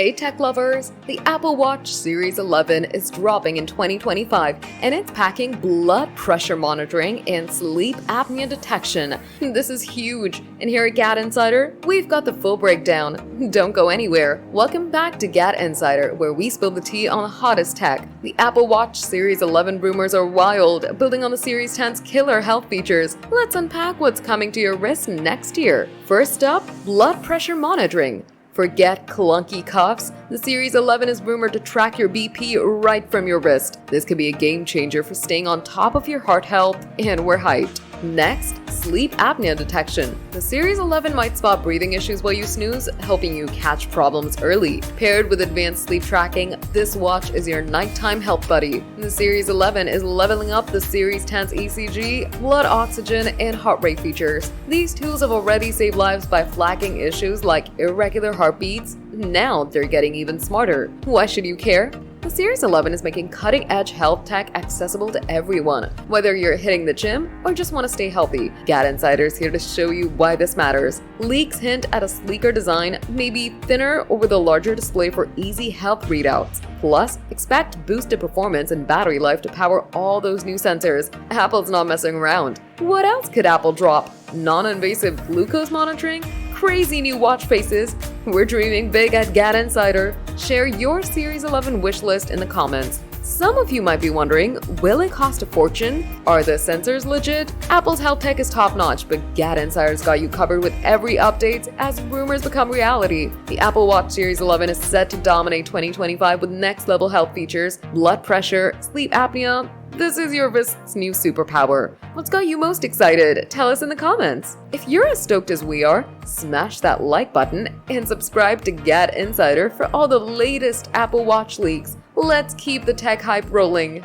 Hey tech lovers! The Apple Watch Series 11 is dropping in 2025 and it's packing blood pressure monitoring and sleep apnea detection. This is huge, and here at GadInsider, we've got the full breakdown. Don't go anywhere. Welcome back to GadInsider, where we spill the tea on the hottest tech. The Apple Watch Series 11 rumors are wild, building on the Series 10's killer health features. Let's unpack what's coming to your wrist next year. First up, blood pressure monitoring. Forget clunky cuffs. The Series 11 is rumored to track your BP right from your wrist. This could be a game changer for staying on top of your heart health, and we're hyped. Next, sleep apnea detection. The Series 11 might spot breathing issues while you snooze, helping you catch problems early. Paired with advanced sleep tracking, this watch is your nighttime health buddy. The Series 11 is leveling up the Series 10's ECG, blood oxygen, and heart rate features. These tools have already saved lives by flagging issues like irregular heartbeats. Now they're getting even smarter. Why should you care? The Series 11 is making cutting-edge health tech accessible to everyone. Whether you're hitting the gym or just want to stay healthy, GadInsider is here to show you why this matters. Leaks hint at a sleeker design, maybe thinner or with a larger display for easy health readouts. Plus, expect boosted performance and battery life to power all those new sensors. Apple's not messing around. What else could Apple drop? Non-invasive glucose monitoring? Crazy new watch faces? We're dreaming big at GadInsider. Share your Series 11 wish list in the comments. Some of you might be wondering, will it cost a fortune? Are the sensors legit? Apple's health tech is top-notch, but GadInsider's got you covered with every update as rumors become reality. The Apple Watch Series 11 is set to dominate 2025 with next-level health features, blood pressure, sleep apnea. This is your wrist's new superpower. What's got you most excited? Tell us in the comments. If you're as stoked as we are, smash that like button and subscribe to GadInsider for all the latest Apple Watch leaks. Let's keep the tech hype rolling.